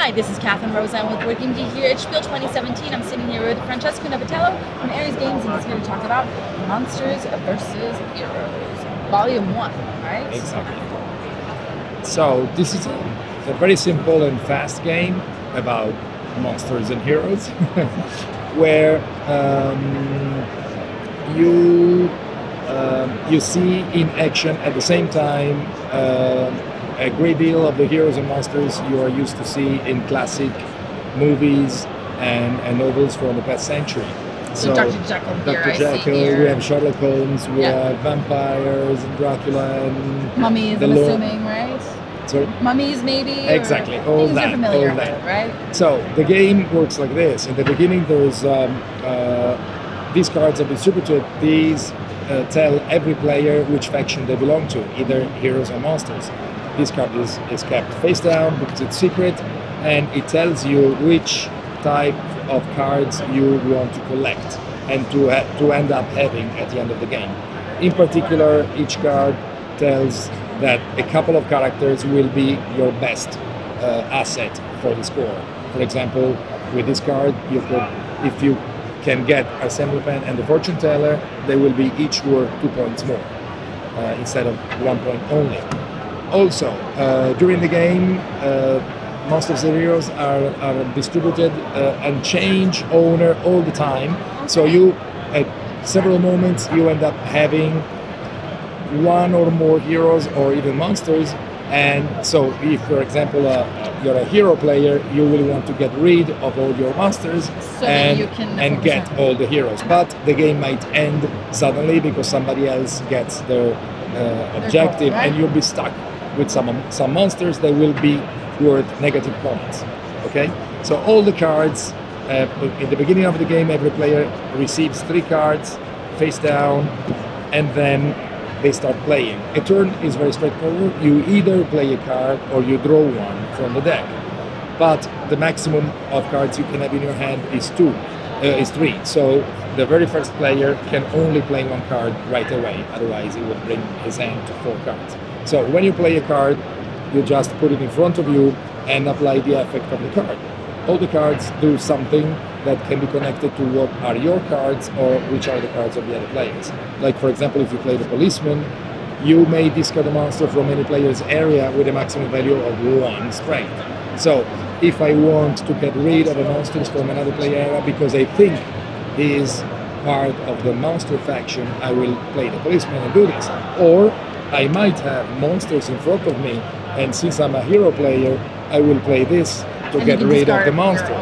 Hi, this is Catherine Rose. I'm with Working D here at SPIEL 2017. I'm sitting here with Francesco Novatello from Aries Games, and he's here to talk about Monsters versus Heroes, Volume 1, right? Exactly. So this is a very simple and fast game about monsters and heroes, where you see in action at the same time a great deal of the heroes and monsters you are used to see in classic movies and novels from the past century. So Dr. Jekyll here, Dr. Jekyll, we have Sherlock Holmes, we have vampires and Dracula and mummies, I'm assuming, right? Sorry? Mummies, maybe? Exactly, all that. You're familiar all that. with, right? So the game works like this. In the beginning, there's these cards are distributed. These tell every player which faction they belong to, either heroes or monsters. This card is kept face down because it's secret, and it tells you which type of cards you want to collect and to end up having at the end of the game. In particular, each card tells that a couple of characters will be your best asset for the score. For example, with this card, you could, if you can get Arsène Lupin and the Fortune Teller, they will be each worth 2 points more instead of 1 point only. Also, during the game, monsters and heroes are distributed and change owner all the time. So you, at several moments, you end up having one or more heroes or even monsters. And so if, for example, you're a hero player, you will want to get rid of all your monsters and get all the heroes. But the game might end suddenly because somebody else gets their objective, and you'll be stuck with some monsters that will be worth negative points. Okay, so all the cards in the beginning of the game, every player receives 3 cards face down, and then they start playing. A turn is very straightforward. You either play a card or you draw one from the deck. But the maximum of cards you can have in your hand is 3. So the very first player can only play 1 card right away. Otherwise, he would bring his hand to 4 cards. So when you play a card, you just put it in front of you and apply the effect of the card. All the cards do something that can be connected to what are your cards or which are the cards of the other players. Like, for example, if you play the policeman, you may discard a monster from any player's area with a maximum value of 1 strength. So if I want to get rid of a monster from another player area because I think he is part of the monster faction, I will play the policeman and do this. Or I might have monsters in front of me, and since I'm a hero player, I will play this to get rid of the monster.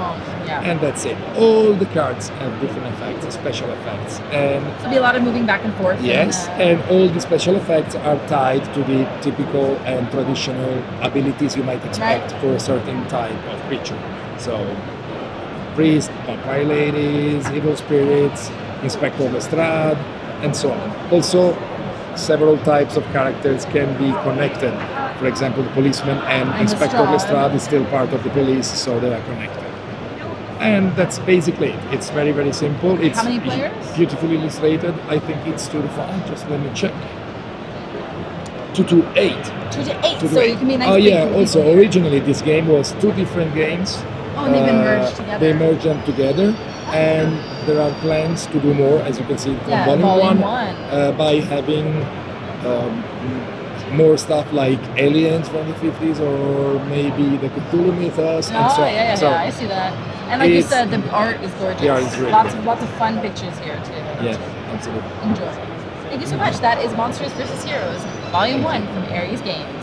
And that's it. All the cards have different effects, special effects. And so there'll be a lot of moving back and forth. Yes, and all the special effects are tied to the typical and traditional abilities you might expect for a certain type of creature. So, priest, vampire ladies, evil spirits, Inspector Lestrade, and so on. Also, several types of characters can be connected. For example, the policeman and Inspector Lestrade is still part of the police, so they are connected. And that's basically it. It's very, very simple. It's how many players? Beautifully illustrated. I think it's 2 to 5. Just let me check. 2 to 8. 2 to 8. So you can be a nice. Oh yeah. Also, originally this game was 2 different games. Oh, and they've been merged together. They merged them together, and there are plans to do more, as you can see from Volume 1, by having more stuff like aliens from the 50s, or maybe the Cthulhu mythos, and so on. Yeah, I see that. And like you said, the art is gorgeous. Yeah, it's really lots of fun pictures here too. Yeah, absolutely. Enjoy. Thank you so much. That is Monsters vs. Heroes, Volume 1 from Aries Games.